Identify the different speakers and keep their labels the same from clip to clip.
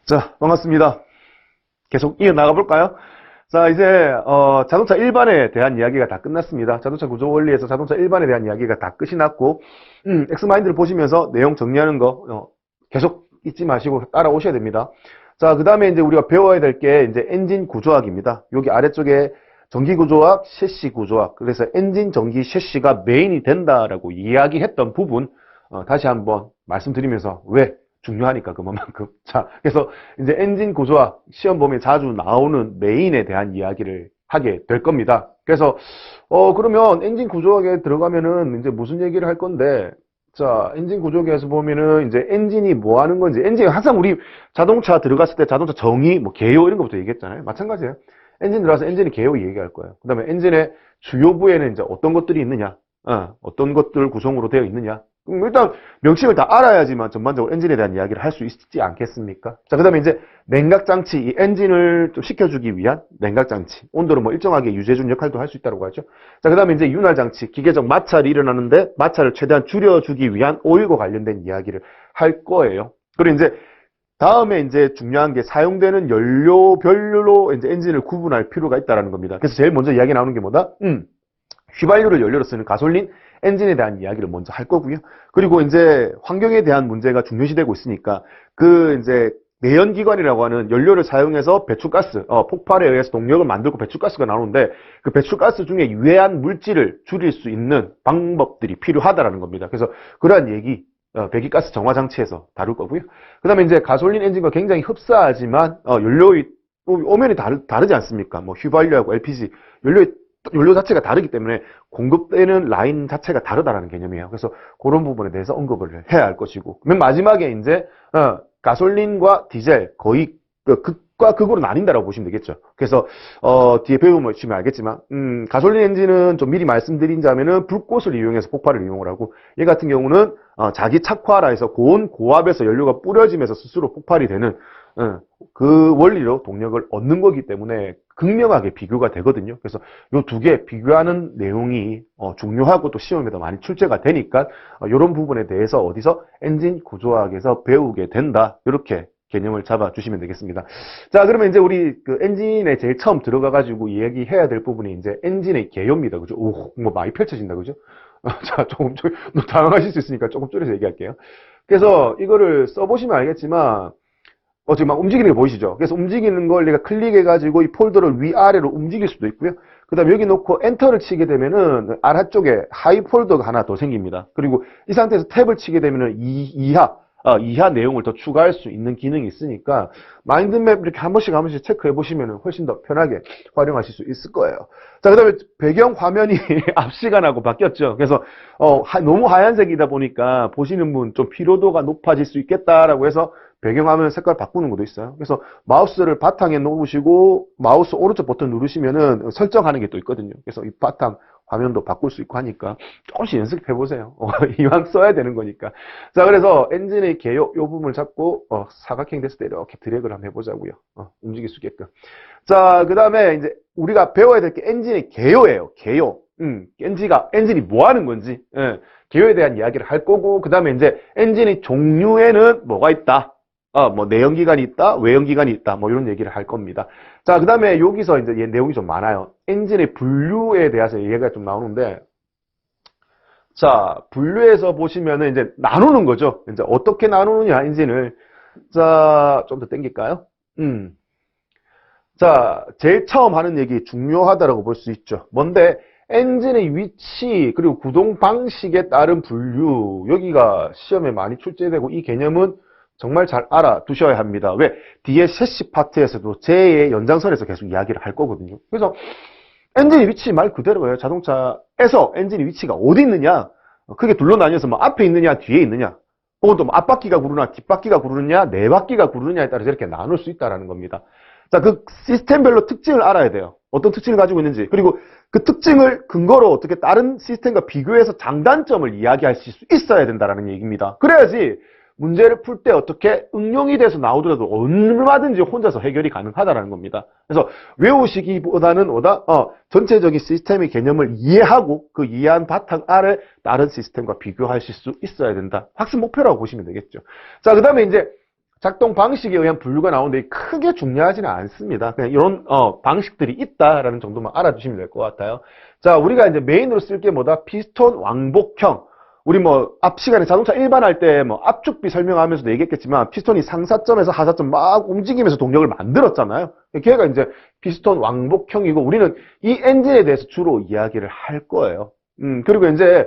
Speaker 1: 자, 반갑습니다. 계속 이어나가 볼까요? 자, 이제 자동차 일반에 대한 이야기가 다 끝났습니다. 자동차 구조 원리에서 자동차 일반에 대한 이야기가 다 끝이 났고, 엑스마인드를 보시면서 내용 정리하는 거 계속 잊지 마시고 따라오셔야 됩니다. 자, 그 다음에 이제 우리가 배워야 될 게 이제 엔진 구조학입니다. 여기 아래쪽에 전기 구조학, 셰시 구조학. 그래서 엔진, 전기, 셰시가 메인이 된다라고 이야기했던 부분 다시 한번 말씀드리면서 왜 중요하니까 그만큼. 자, 그래서 이제 엔진 구조학 시험 보면 자주 나오는 메인에 대한 이야기를 하게 될 겁니다. 그래서 그러면 엔진 구조학에 들어가면은 이제 무슨 얘기를 할 건데, 자, 엔진 구조학에서 보면은 이제 엔진이 뭐 하는 건지, 엔진이 항상 우리 자동차 들어갔을 때 자동차 정의, 뭐 개요 이런 것부터 얘기했잖아요. 마찬가지예요. 엔진 들어가서 엔진의 개요 얘기할 거예요. 그 다음에 엔진의 주요 부에는 이제 어떤 것들이 있느냐, 어떤 것들 구성으로 되어 있느냐. 일단 명칭을 다 알아야지만 전반적으로 엔진에 대한 이야기를 할 수 있지 않겠습니까? 자, 그 다음에 이제 냉각장치, 이 엔진을 좀 식혀주기 위한 냉각장치, 온도를 뭐 일정하게 유지해주는 역할도 할 수 있다고 하죠. 자, 그 다음에 이제 윤활장치, 기계적 마찰이 일어나는데 마찰을 최대한 줄여주기 위한 오일과 관련된 이야기를 할 거예요. 그리고 이제 다음에 이제 중요한 게 사용되는 연료별로 이제 엔진을 구분할 필요가 있다는 겁니다. 그래서 제일 먼저 이야기 나오는 게 뭐다? 휘발유를 연료로 쓰는 가솔린 엔진에 대한 이야기를 먼저 할 거고요. 그리고 이제 환경에 대한 문제가 중요시되고 있으니까 그 이제 내연기관이라고 하는 연료를 사용해서 배출가스, 폭발에 의해서 동력을 만들고 배출가스가 나오는데 그 배출가스 중에 유해한 물질을 줄일 수 있는 방법들이 필요하다라는 겁니다. 그래서 그러한 얘기 배기가스 정화 장치에서 다룰 거고요. 그다음에 이제 가솔린 엔진과 굉장히 흡사하지만 연료의 오면이 다르지 않습니까? 뭐 휘발유하고 LPG 연료 자체가 다르기 때문에 공급되는 라인 자체가 다르다라는 개념이에요. 그래서 그런 부분에 대해서 언급을 해야 할 것이고, 맨 마지막에 이제 가솔린과 디젤 거의 극과 극으로 나뉜다라고 보시면 되겠죠. 그래서 뒤에 배우시면 알겠지만 가솔린 엔진은 좀 미리 말씀드린다면은 불꽃을 이용해서 폭발을 이용을 하고, 얘 같은 경우는 자기 착화라 해서 고압에서 연료가 뿌려지면서 스스로 폭발이 되는 그 원리로 동력을 얻는 거기 때문에 극명하게 비교가 되거든요. 그래서 이 두 개 비교하는 내용이 중요하고 또 시험에도 많이 출제가 되니까 이런 부분에 대해서 어디서 엔진 구조학에서 배우게 된다, 이렇게 개념을 잡아주시면 되겠습니다. 자, 그러면 이제 우리 그 엔진에 제일 처음 들어가가지고 얘기해야 될 부분이 이제 엔진의 개요입니다. 그죠? 오, 뭐 많이 펼쳐진다, 그죠? 자, 조금 당황하실 수 있으니까 조금 줄여서 얘기할게요. 그래서 이거를 써보시면 알겠지만, 지금 막 움직이는 게 보이시죠? 그래서 움직이는 걸 내가 클릭해가지고 이 폴더를 위아래로 움직일 수도 있고요. 그 다음에 여기 놓고 엔터를 치게 되면은 아래쪽에 하이 폴더가 하나 더 생깁니다. 그리고 이 상태에서 탭을 치게 되면은 이하 내용을 더 추가할 수 있는 기능이 있으니까 마인드맵 이렇게 한 번씩 체크해 보시면 훨씬 더 편하게 활용하실 수 있을 거예요. 자, 그 다음에 배경 화면이 앞 시간하고 바뀌었죠. 그래서 너무 하얀색이다 보니까 보시는 분 좀 피로도가 높아질 수 있겠다라고 해서 배경화면 색깔 바꾸는 것도 있어요. 그래서 마우스를 바탕에 놓으시고 마우스 오른쪽 버튼 누르시면은 설정하는 게 또 있거든요. 그래서 이 바탕 화면도 바꿀 수 있고 하니까 조금씩 연습해 보세요. 이왕 써야 되는 거니까. 자, 그래서 엔진의 개요 이 부분을 잡고 사각형 됐을 때 이렇게 드래그를 한번 해보자고요. 움직일 수 있게끔. 자, 그 다음에 이제 우리가 배워야 될 게 엔진의 개요예요. 개요. 엔진이 뭐 하는 건지, 개요에 대한 이야기를 할 거고, 그 다음에 이제 엔진의 종류에는 뭐가 있다. 뭐 내연기관이 있다, 외연기관이 있다, 뭐 이런 얘기를 할 겁니다. 자, 그 다음에 여기서 이제 내용이 좀 많아요. 엔진의 분류에 대해서 얘기가 좀 나오는데, 자, 분류에서 보시면은 이제 나누는 거죠. 이제 어떻게 나누느냐, 엔진을. 자, 좀 더 땡길까요? 자, 제일 처음 하는 얘기 중요하다라고 볼 수 있죠. 뭔데? 엔진의 위치, 그리고 구동 방식에 따른 분류. 여기가 시험에 많이 출제되고 이 개념은 정말 잘 알아두셔야 합니다. 왜? 뒤에 셰시 파트에서도 제2의 연장선에서 계속 이야기를 할 거거든요. 그래서 엔진의 위치 말 그대로예요. 자동차에서 엔진의 위치가 어디 있느냐? 크게 둘러나뉘어서 뭐 앞에 있느냐, 뒤에 있느냐, 혹은 또 뭐 앞바퀴가 구르나, 뒷바퀴가 구르느냐, 네 바퀴가 구르느냐에 따라서 이렇게 나눌 수 있다는 겁니다. 자, 그 시스템별로 특징을 알아야 돼요. 어떤 특징을 가지고 있는지. 그리고 그 특징을 근거로 어떻게 다른 시스템과 비교해서 장단점을 이야기하실 수 있어야 된다는 얘기입니다. 그래야지 문제를 풀 때 어떻게 응용이 돼서 나오더라도 얼마든지 혼자서 해결이 가능하다는 겁니다. 그래서 외우시기보다는 전체적인 시스템의 개념을 이해하고 그 이해한 바탕 아래 다른 시스템과 비교하실 수 있어야 된다. 학습 목표라고 보시면 되겠죠. 자, 그 다음에 이제 작동 방식에 의한 분류가 나오는데 크게 중요하지는 않습니다. 그냥 이런 방식들이 있다라는 정도만 알아두시면 될 것 같아요. 자, 우리가 이제 메인으로 쓸 게 뭐다? 피스톤 왕복형. 우리 뭐 앞 시간에 자동차 일반할 때 뭐 압축비 설명하면서도 얘기했겠지만 피스톤이 상사점에서 하사점 막 움직이면서 동력을 만들었잖아요. 걔가 이제 피스톤 왕복형이고 우리는 이 엔진에 대해서 주로 이야기를 할 거예요. 그리고 이제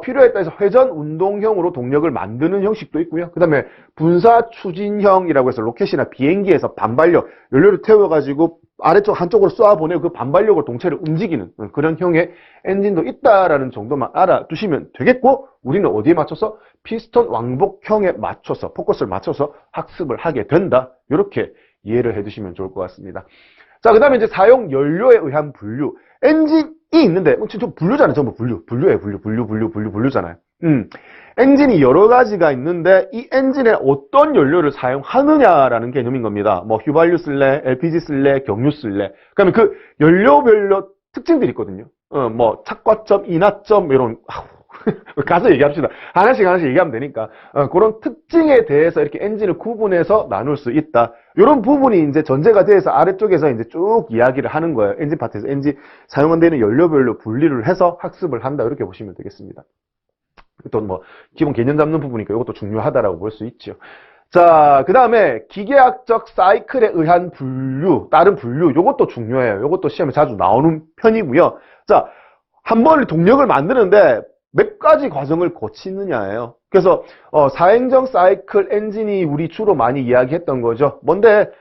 Speaker 1: 필요에 따라서 회전 운동형으로 동력을 만드는 형식도 있고요. 그 다음에 분사 추진형이라고 해서 로켓이나 비행기에서 반발력, 연료를 태워가지고 아래쪽 한쪽으로 쏘아보내고 그 반발력으로 동체를 움직이는 그런 형의 엔진도 있다라는 정도만 알아두시면 되겠고, 우리는 어디에 맞춰서? 피스톤 왕복형에 맞춰서, 포커스를 맞춰서 학습을 하게 된다. 이렇게 이해를 해두시면 좋을 것 같습니다. 자, 그 다음에 이제 사용 연료에 의한 분류. 엔진이 있는데, 좀 분류잖아요. 전부 분류예요. 분류잖아요. 엔진이 여러 가지가 있는데, 이 엔진에 어떤 연료를 사용하느냐라는 개념인 겁니다. 뭐, 휘발유 쓸래, LPG 쓸래, 경유 쓸래. 그러면 그 연료별로 특징들이 있거든요. 뭐, 착과점, 인하점, 이런, 가서 얘기합시다. 하나씩 얘기하면 되니까. 그런 특징에 대해서 이렇게 엔진을 구분해서 나눌 수 있다. 이런 부분이 이제 전제가 돼서 아래쪽에서 이제 쭉 이야기를 하는 거예요. 엔진 파트에서 엔진 사용되는 연료별로 분리를 해서 학습을 한다. 이렇게 보시면 되겠습니다. 또 뭐, 기본 개념 잡는 부분이니까 이것도 중요하다라고 볼 수 있죠. 자, 그 다음에 기계학적 사이클에 의한 분류, 다른 분류, 이것도 중요해요. 이것도 시험에 자주 나오는 편이고요. 자, 한 번에 동력을 만드는데 몇 가지 과정을 거치느냐예요. 그래서 사행정 사이클 엔진이 우리 주로 많이 이야기했던 거죠. 뭔데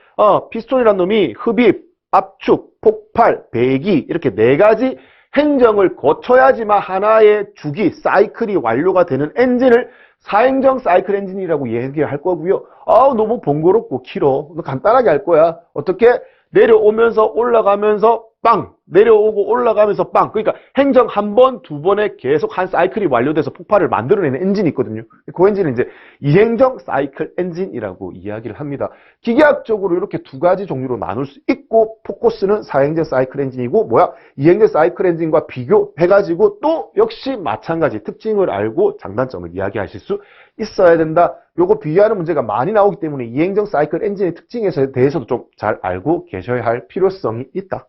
Speaker 1: 피스톤이란 놈이 흡입, 압축, 폭발, 배기 이렇게 네 가지 행정을 거쳐야지만 하나의 주기, 사이클이 완료가 되는 엔진을 사행정 사이클 엔진이라고 얘기할 거고요. 너무 번거롭고 길어. 너 간단하게 할 거야. 어떻게? 내려오면서 올라가면서 빵! 내려오고 올라가면서 빵! 그러니까 행정 한 번, 두 번에 계속 한 사이클이 완료돼서 폭발을 만들어내는 엔진이 있거든요. 그 엔진은 이제 이행정 사이클 엔진이라고 이야기를 합니다. 기계학적으로 이렇게 두 가지 종류로 나눌 수 있고, 포커스는 사행정 사이클 엔진이고, 이행정 사이클 엔진과 비교해가지고 또 역시 마찬가지 특징을 알고 장단점을 이야기하실 수 있어야 된다. 요거 비교하는 문제가 많이 나오기 때문에 이행정 사이클 엔진의 특징에 대해서도 좀 잘 알고 계셔야 할 필요성이 있다.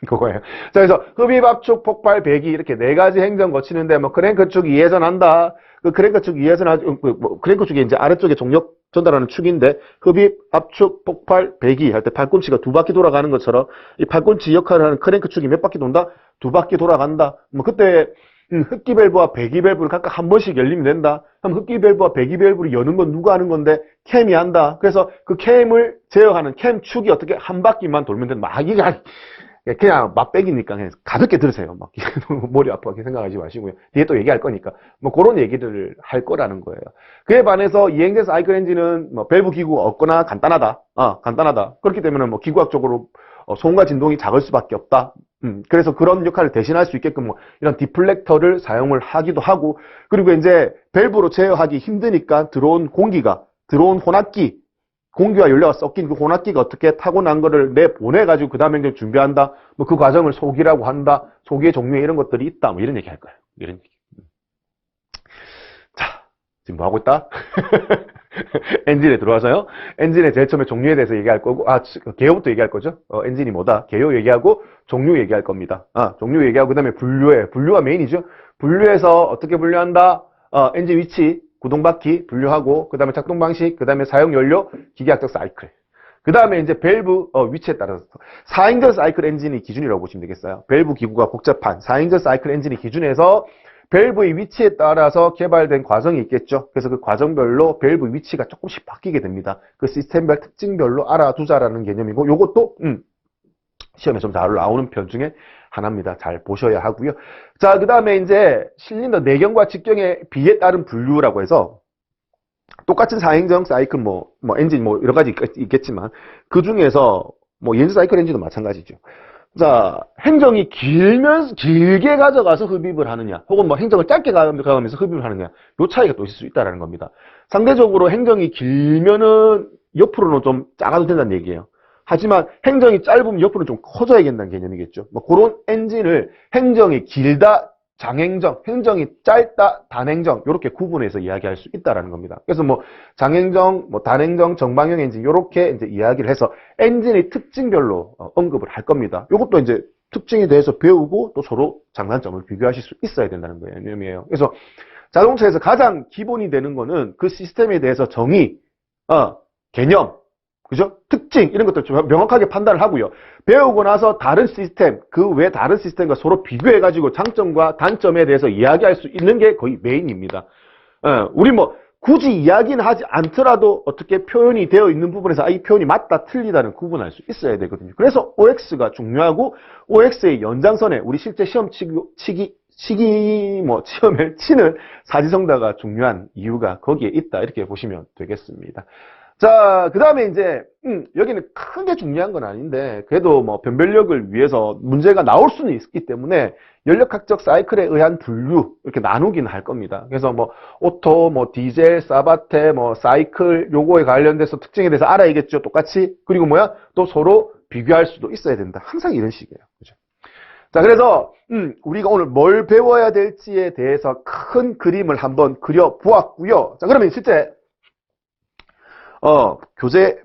Speaker 1: 그거예요. 자, 그래서 흡입, 압축, 폭발, 배기 이렇게 네 가지 행정 거치는데 뭐 크랭크 축이 예전한다. 그 크랭크 축이 크랭크 축이 이제 아래쪽에 동력 전달하는 축인데 흡입, 압축, 폭발, 배기 할 때 팔꿈치가 두 바퀴 돌아가는 것처럼 이 팔꿈치 역할을 하는 크랭크 축이 몇 바퀴 돈다? 두 바퀴 돌아간다. 뭐 그때 흡기 밸브와 배기 밸브를 각각 한 번씩 열리면 된다. 그럼 흡기 밸브와 배기 밸브를 여는 건 누가 하는 건데 캠이 한다. 그래서 그 캠을 제어하는 캠 축이 어떻게 한 바퀴만 돌면 된다. 막 이게 그냥 맛배기니까 그냥 가볍게 들으세요. 막 머리 아프게 생각하지 마시고요. 뒤에 또 얘기할 거니까 뭐 그런 얘기들을 할 거라는 거예요. 그에 반해서 이행된 사이클 엔진은 뭐 밸브 기구가 없거나 간단하다. 간단하다. 그렇기 때문에 뭐 기구학적으로 소음과 진동이 작을 수밖에 없다. 그래서 그런 역할을 대신할 수 있게끔 뭐 이런 디플렉터를 사용을 하기도 하고, 그리고 이제 밸브로 제어하기 힘드니까 들어온 혼합기, 공기와 연료가 섞인 그 혼합기가 어떻게 타고난 거를 내보내가지고 그 다음에 이제 준비한다. 뭐 그 과정을 소기라고 한다. 소기의 종류에 이런 것들이 있다. 뭐 이런 얘기 할 거예요. 이런 얘기. 자, 지금 뭐 하고 있다? 엔진에 들어와서요. 엔진의 제일 처음에 종류에 대해서 얘기할 거고, 개요부터 얘기할 거죠. 엔진이 뭐다? 개요 얘기하고 종류 얘기할 겁니다. 종류 얘기하고 그다음에 분류가 메인이죠. 분류해서 어떻게 분류한다? 엔진 위치, 구동바퀴 분류하고, 그 다음에 작동 방식, 그 다음에 사용 연료, 기계학적 사이클. 그 다음에 이제 밸브 위치에 따라서 사행전 사이클 엔진이 기준이라고 보시면 되겠어요. 밸브 기구가 복잡한 사행전 사이클 엔진이 기준에서 밸브의 위치에 따라서 개발된 과정이 있겠죠. 그래서 그 과정별로 밸브 위치가 조금씩 바뀌게 됩니다. 그 시스템별 특징별로 알아두자라는 개념이고, 요것도 시험에 좀 잘 나오는 편 중에 하나입니다. 잘 보셔야 하고요. 자, 그 다음에 이제 실린더 내경과 직경의 비에 따른 분류라고 해서 똑같은 사행정 사이클 엔진 여러 가지 있겠지만 그 중에서 이행정 사이클 엔진도 마찬가지죠. 자, 행정이 길게 가져가서 흡입을 하느냐, 혹은 행정을 짧게 가면서 흡입을 하느냐, 요 차이가 또 있을 수 있다는 겁니다. 상대적으로 행정이 길면은 옆으로는 좀 작아도 된다는 얘기예요. 하지만 행정이 짧으면 옆으로는 좀 커져야겠다는 개념이겠죠. 그런 엔진을 행정이 길다, 장행정, 행정이 짧다, 단행정 이렇게 구분해서 이야기할 수 있다라는 겁니다. 그래서 뭐 장행정, 뭐 단행정, 정방형 엔진 이렇게 이제 이야기를 해서 엔진의 특징별로 언급을 할 겁니다. 이것도 이제 특징에 대해서 배우고 또 서로 장단점을 비교하실 수 있어야 된다는 개념이에요. 그래서 자동차에서 가장 기본이 되는 거는 그 시스템에 대해서 정의, 개념, 그죠? 특징 이런 것들 좀 명확하게 판단을 하고요. 배우고 나서 다른 시스템, 그 외 다른 시스템과 서로 비교해가지고 장점과 단점에 대해서 이야기할 수 있는 게 거의 메인입니다. 우리 뭐 굳이 이야기는 하지 않더라도 어떻게 표현이 되어 있는 부분에서 이 표현이 맞다 틀리다는 구분할 수 있어야 되거든요. 그래서 OX가 중요하고 OX의 연장선에 우리 실제 시험을 치는 사지성다가 중요한 이유가 거기에 있다 이렇게 보시면 되겠습니다. 자, 그 다음에 이제, 여기는 크게 중요한 건 아닌데, 그래도 뭐 변별력을 위해서 문제가 나올 수는 있기 때문에, 연력학적 사이클에 의한 분류, 이렇게 나누기는 할 겁니다. 그래서 뭐, 오토, 뭐, 디젤, 사바테, 뭐, 사이클, 요거에 관련돼서 특징에 대해서 알아야겠죠. 똑같이. 그리고 뭐야? 또 서로 비교할 수도 있어야 된다. 항상 이런 식이에요. 그죠? 자, 그래서, 우리가 오늘 뭘 배워야 될지에 대해서 큰 그림을 한번 그려보았고요. 자, 그러면 실제, 교재